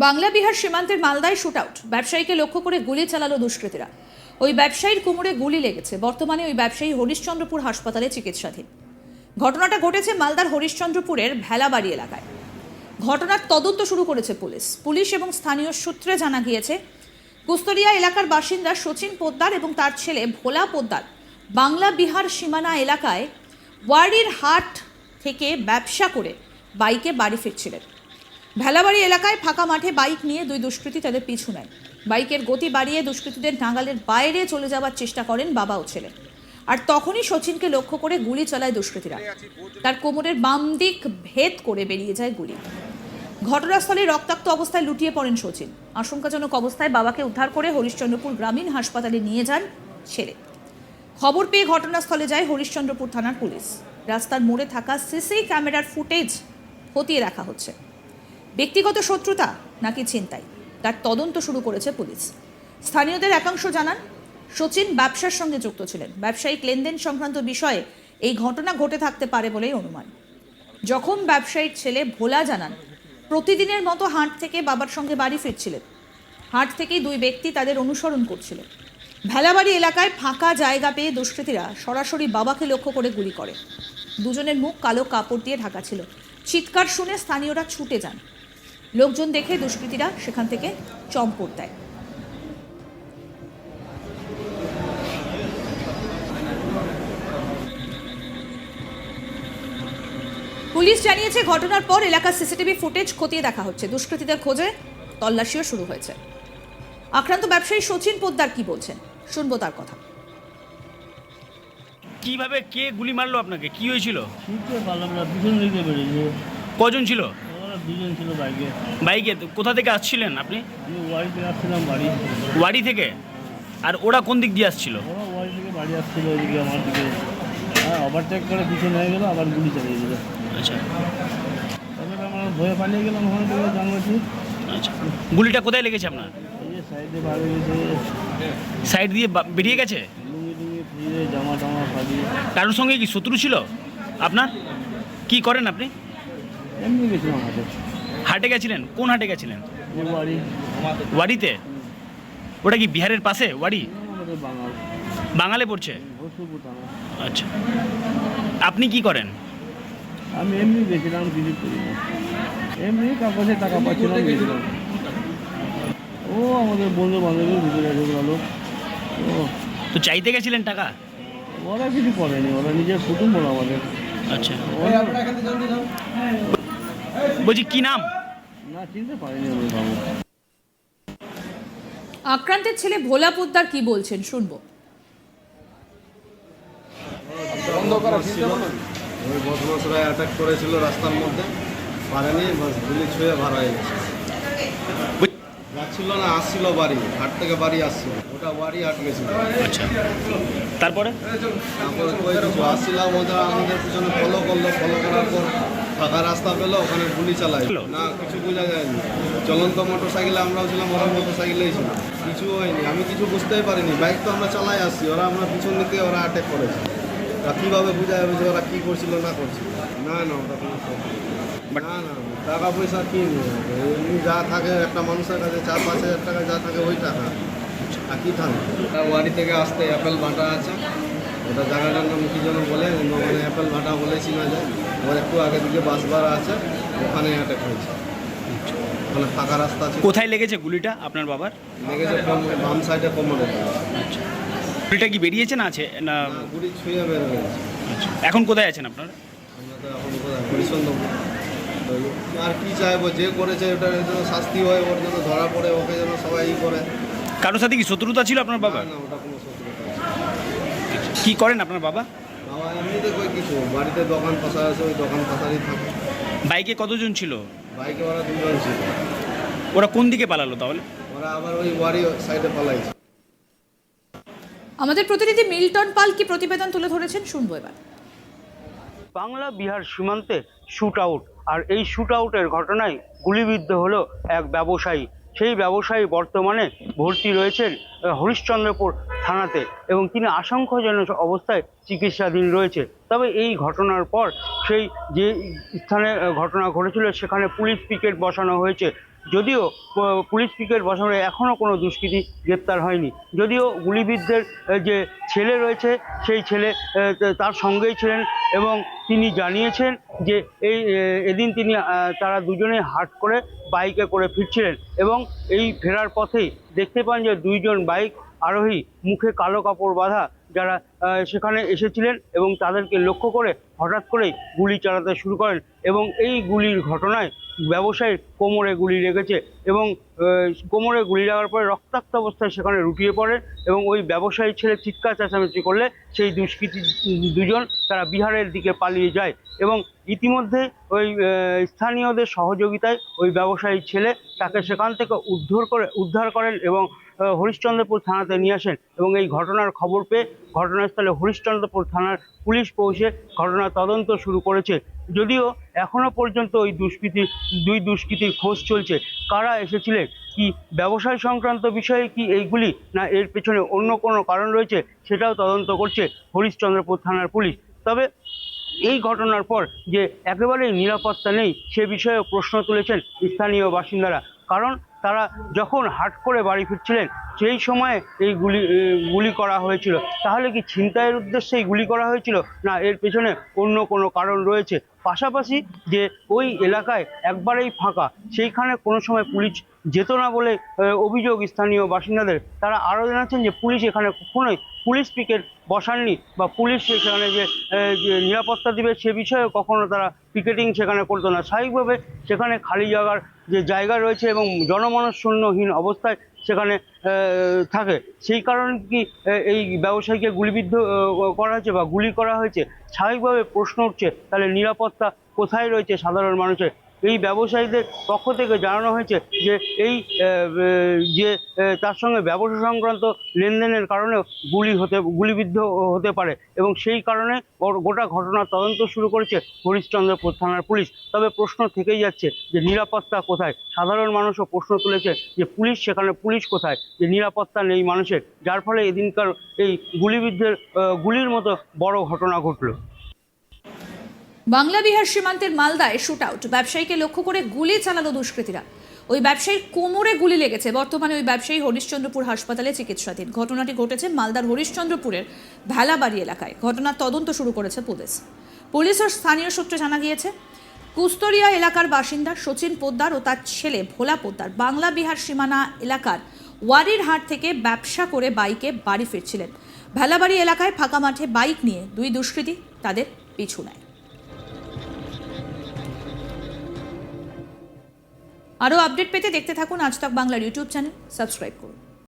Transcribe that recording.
বাংলা বিহার সীমান্তের মালদায় shoot out, ব্যবসায়ীকে লক্ষ্য করে গুলি চালালো দুষ্কৃতীরা। ওই ব্যবসায়ীর কোমরে গুলি লেগেছে। বর্তমানে ওই ব্যবসায়ী হরিশ্চন্দ্রপুর হাসপাতালে চিকিৎসাধীন। ঘটনাটা ঘটেছে মালদার হরিশ্চন্দ্রপুরের ভেলাবাড়ি এলাকায়। ঘটনার তদন্ত শুরু করেছে পুলিশ এবং স্থানীয় সূত্রে জানা গিয়েছে কুস্তরিয়া এলাকার বাসিন্দা সচিন পোদ্দার এবং তার ছেলে ভোলা পোদ্দার বাংলা বিহার সীমানা এলাকায় ওয়ারির হাট থেকে ব্যবসা করে বাইকে বাড়ি ফিরছিলেন। ভেলাবাড়ি এলাকায় ফাঁকা মাঠে বাইক নিয়ে দুই দুষ্কৃতী তাদের পিছু নেয়। বাইকের গতি বাড়িয়ে দুষ্কৃতীদের নাগালের বাইরে চলে যাওয়ার চেষ্টা করেন বাবা ও ছেলে। আর তখনই সচিনকে লক্ষ্য করে গুলি চালায় দুষ্কৃতীরা। তার কোমরের বাম দিক ভেদ করে বেরিয়ে যায় গুলি। ঘটনাস্থলে রক্তাক্ত অবস্থায় লুটিয়ে পড়েন সচিন। আশঙ্কাজনক অবস্থায় বাবাকে উদ্ধার করে হরিশ্চন্দ্রপুর গ্রামীণ হাসপাতালে নিয়ে যান ছেলে। খবর পেয়ে ঘটনাস্থলে যায় হরিশ্চন্দ্রপুর থানার পুলিশ। রাস্তার মোড়ে থাকা সিসি ক্যামেরার ফুটেজ খতিয়ে রাখা হচ্ছে। ব্যক্তিগত শত্রুতা নাকি ছিনতাই, তার তদন্ত শুরু করেছে পুলিশ। স্থানীয়দের একাংশ জানান সচিন ব্যবসার সঙ্গে যুক্ত ছিলেন। ব্যবসায়িক লেনদেন সংক্রান্ত বিষয়ে এই ঘটনা ঘটে থাকতে পারে বলেই অনুমান। জখম ব্যবসায়ীর ছেলে ভোলা জানান প্রতিদিনের মতো হাট থেকে বাবার সঙ্গে বাড়ি ফিরছিলেন। হাট থেকেই দুই ব্যক্তি তাদের অনুসরণ করছিলেন। ভেলাবাড়ি এলাকায় ফাঁকা জায়গা পেয়ে দুষ্কৃতীরা সরাসরি বাবাকে লক্ষ্য করে গুলি করে। দুজনের মুখ কালো কাপড় দিয়ে ঢাকা ছিল। চিৎকার শুনে স্থানীয়রা ছুটে যান। লোকজন দেখে দুষ্কৃতীরা সেখান থেকে চম্পট দেয়। পুলিশ জানিয়েছে ঘটনার পর এলাকার সিসিটিভি ফুটেজ খতিয়ে দেখা হচ্ছে। দুষ্কৃতীদের খোঁজে তল্লাশিও শুরু হয়েছে। আক্রান্ত ব্যবসায়ী সচিন পোদ্দার কি বলছেন, শুনবো তার কথা। কিভাবে কে গুলি মারলো আপনাকে, কি হয়েছিল? কজন ছিল? দুজন ছিল বাইকে। বাইকে কোথা থেকে আসছিলেন আপনি? আমি ওয়ারি থেকে আসছিলাম বাড়ি। ওয়ারি থেকে? আর ওরা কোন দিক দিয়ে আসছিল? ওরা ওয়ারি থেকে বাড়ি আসছিল ওইদিকে আমার দিকে। হ্যাঁ, ওভারটেক করে পিছনে হয়ে গেলো, আবার গুলি চালিয়ে দিল। আচ্ছা, তারপরে আমরা ভয়ে পালিয়ে গেলাম ওখান থেকে জানলাছি। আচ্ছা, গুলিটা কোথায় লেগেছে আপনার? এই যে সাইডে বার হয়ে গেছে, সাইড দিয়ে বেরিয়ে গেছে? লুঙ্গি টুঙ্গি ফিরে জামা টামা ফাঁদিয়ে। কারোর সঙ্গে কি শত্রু ছিল আপনার? কি করেন আপনি? এমনি গেছিলাম হাটে। হাটে গেছিলেন? কোন হাটে গেছিলেন? ওই বাড়ি ওয়ারিতে? ওটা কি বিহারের পাশে ওয়ারি? আমাদের বাঙাল, বাঙালে পড়ছে? হরিশ্চন্দ্রপুর থানা। আচ্ছা, আপনি কি করেন? আমি এমনি গেছিলাম, কিছু করি না, এমনি কাগজে টাকা পাচ্ছিলাম গেছিলাম। ও আমাদের বন্ধু বান্ধবের ভিতরে ঢুকলো। ও তো চাইতে গেছিলেন টাকা? ওরা কিছু করেনি, ওরা নিজের কুটুম্ব বলো আমাদের। আচ্ছা, বলছি কি নাম? না, চিনতে পারিনি আমি বাবু। আক্রান্তের ছেলে ভোলা পোদ্দার কি বলছেন, শুনবো। ওই বদমাশরা অ্যাটাক করেছিল রাস্তার মধ্যে, পারেনি, বাস গুলি ছুঁয়ে ভাড়া হয়ে গেছে। যাচ্ছিল না, আসছিল বাড়ি, হাট থেকে বাড়ি আসছিল, ওটা বাড়ি হাট গেছিল। আচ্ছা, তারপরে? তারপরে কই কিছু আসছিলাম, ওটা আমাদের পিছনে ফলো করলো, ফলো করার পর ফাঁকা রাস্তা পেলো, ওখানে গুলি চালাই। না, কিছু বোঝা যায়নি। চলন্ত মোটর সাইকেলে আমরাও ছিলাম, ওরা মোটর সাইকেলেই ছিল, কিছু হয়নি। আমি কিছু বুঝতেই পারিনি, বাইক তো আমরা চালাই আসছি, ওরা আমরা পিছন দিকে ওরা অ্যাটাক করেছে। তা কীভাবে বোঝা যাবে যে ওরা কী করছিল না করছিল? না না, ওটা কোনো না না, টাকা পয়সা কী নেই, এমনি যা থাকে একটা মানুষের কাছে 4-5 হাজার টাকা যা থাকে ওই টাকা, আর কী থাকে। ওটা ওয়ারি থেকে আসতে অ্যাপেল ভাটা আছে, ওটা জায়গাটার নাম কী যেন বলে, ওখানে অ্যাপেল ভাটা বলেছি না যায়, ওর একটু আগে দিকে বাস ভাড়া আছে, ওখানে অ্যাটাক হয়েছে। ওখানে ফাঁকা রাস্তা আছে। কোথায় লেগেছে গুলিটা আপনার বাবার? লেগেছে বাম সাইডে কোমরে। আচ্ছা, গুলিটা কি বেরিয়েছে না আছে না? গুলি ছুঁয়ে বের হয়েছে। আচ্ছা, এখন কোথায় আছেন আপনারা? আমরা তো এখন কোথায়, হরিশ্চন্দ্রপুর। আর কি চাইবো, যে করেছে ওটার জন্য শাস্তি হয়, ওর জন্য ধরা পড়ে, ওকে যেন সবাই ই করে। কারোর সাথে কি শত্রুতা ছিল আপনার বাবা? না, ওটা কোনো শত্রুতা আছে। কি করেন আপনার বাবা? বাবা এমনিতে কই কিছু, বাড়িতে দোকান পাশা আছে, ওই দোকান পাশারই থাকে। বাইকে কতজন ছিল? বাইকে ওরা 2 জন ছিল। ওরা কোন দিকে পালালো তাহলে? ওরা আবার ওই ওয়ারি সাইডে পালাইছে। আমাদের প্রতিনিধি মিল্টন পাল কি প্রতিবেদন তুলে ধরেছেন, শুনবো এবার। বাংলা বিহার সীমান্তে শুট আউট, আর এই শুট আউটের ঘটনায় গুলিবিদ্ধ হলো এক ব্যবসায়ী। সেই ব্যবসায়ী বর্তমানে ভর্তি রয়েছেন হরিশ্চন্দ্রপুর থানাতে এবং তিনি আশঙ্কাজনক অবস্থায় চিকিৎসাধীন রয়েছে। তবে এই ঘটনার পর সেই যে স্থানে ঘটনা ঘটেছিল সেখানে পুলিশ পিকেট বসানো হয়েছে। যদিও পুলিশ পিকেট বসানো এখনও কোনো দুষ্কৃতী গ্রেপ্তার হয়নি। যদিও গুলিবিদ্ধের যে ছেলে রয়েছে সেই ছেলে তার সঙ্গেই ছিলেন এবং তিনি জানিয়েছেন যে এদিন তিনি তারা দুজনে হাট করে বাইকে করে ফিরছিলেন এবং এই ফেরার পথেই দেখতে পান যে দুইজন বাইক আরোহী মুখে কালো কাপড় বাঁধা যারা সেখানে এসেছিলেন এবং তাদেরকে লক্ষ্য করে হঠাৎ করেই গুলি চালাতে শুরু করেন এবং এই গুলির ঘটনায় ব্যবসায়ীর কোমরে গুলি লেগেছে এবং কোমরে গুলি লাগার পরে রক্তাক্ত অবস্থায় সেখানে লুটিয়ে পড়েন এবং ওই ব্যবসায়ী ছেলে চিৎকার চেঁচামেচি করলে সেই দুষ্কৃতী দুজন তারা বিহারের দিকে পালিয়ে যায় এবং ইতিমধ্যে ওই স্থানীয়দের সহযোগিতায় ওই ব্যবসায়ী ছেলে তাকে সেখান থেকে উদ্ধার করেন এবং হরিশ্চন্দ্রপুর থানাতে নিয়ে আসেন এবং এই ঘটনার খবর পেয়ে ঘটনাস্থলে হরিশ্চন্দ্রপুর থানার পুলিশ পৌঁছে ঘটনার তদন্ত শুরু করেছে। যদিও এখনো পর্যন্ত ওই দুই দুষ্কৃতীর খোঁজ চলছে। কারা এসেছিলেন, কি ব্যবসায় সংক্রান্ত বিষয়ে কি এইগুলি, না এর পেছনে অন্য কোনো কারণ রয়েছে, সেটাও তদন্ত করছে হরিশ্চন্দ্রপুর থানার পুলিশ। তবে এই ঘটনার পর যে একেবারেই নিরাপত্তা নেই সে বিষয়েও প্রশ্ন তুলেছেন স্থানীয় বাসিন্দারা। কারণ তারা যখন হাট করে বাড়ি ফিরছিলেন সেই সময় এই গুলি করা হয়েছিল। তাহলে কি ছিনতাইয়ের উদ্দেশ্যেই গুলি করা হয়েছিল, না এর পেছনে অন্য কোনো কারণ রয়েছে? পাশাপাশি যে ওই এলাকায় একবারেই ফাঁকা, সেইখানে কোনো সময় পুলিশ যেত না বলে অভিযোগ স্থানীয় বাসিন্দাদের। তারা আরও জানাচ্ছেন যে পুলিশ এখানে কখনোই পুলিশ পিকেট বসাননি বা পুলিশ সেখানে যে নিরাপত্তা দিবে সে বিষয়ে কখনো তারা পিকেটিং সেখানে করতো না। স্বাভাবিকভাবে সেখানে খালি জায়গা রয়েছে এবং জনমানবশূন্যহীন অবস্থায় সেখানে থাকে। সেই কারণে কি এই ব্যবসায়ীকে গুলিবিদ্ধ করা হয়েছে বা গুলি করা হয়েছে? স্বাভাবিকভাবে প্রশ্ন উঠছে, তাহলে নিরাপত্তা কোথায় রয়েছে সাধারণ মানুষের? এই ব্যবসায়ীদের পক্ষ থেকে জানানো হয়েছে যে তার সঙ্গে ব্যবসা সংক্রান্ত লেনদেনের কারণেও গুলিবিদ্ধ হতে পারে এবং সেই কারণে গোটা ঘটনার তদন্ত শুরু করেছে হরিশ্চন্দ্রপুর থানার পুলিশ। তবে প্রশ্ন থেকেই যাচ্ছে যে নিরাপত্তা কোথায়? সাধারণ মানুষও প্রশ্ন তুলেছে যে পুলিশ কোথায়, যে নিরাপত্তা নেই মানুষের, যার ফলে এদিনকার এই গুলিবিদ্ধের গুলির মতো বড় ঘটনা ঘটল। বাংলা বিহার সীমান্তের মালদায় শুট আউট, ব্যবসায়ীকে লক্ষ্য করে গুলি চালালো দুষ্কৃতীরা। ওই ব্যবসায়ীর কোমরে গুলি লেগেছে। বর্তমানে ওই ব্যবসায়ী হরিশ্চন্দ্রপুর হাসপাতালে চিকিৎসাধীন। ঘটনাটি ঘটেছে মালদার হরিশ্চন্দ্রপুরের ভেলাবাড়ি এলাকায়। ঘটনার তদন্ত শুরু করেছে পুলিশ ও স্থানীয় সূত্রে জানা গিয়েছে কুস্তরিয়া এলাকার বাসিন্দা সচিন পোদ্দার ও তার ছেলে ভোলা পোদ্দার বাংলা বিহার সীমানা এলাকার ওয়ারির হাট থেকে ব্যবসা করে বাইকে বাড়ি ফিরছিলেন। ভেলাবাড়ি এলাকায় ফাঁকা মাঠে বাইক নিয়ে দুই দুষ্কৃতী তাদের পিছু নেয়। আরও আপডেট পেতে দেখতে থাকুন আজ তাক বাংলার ইউটিউব চ্যানেল, সাবস্ক্রাইব করুন।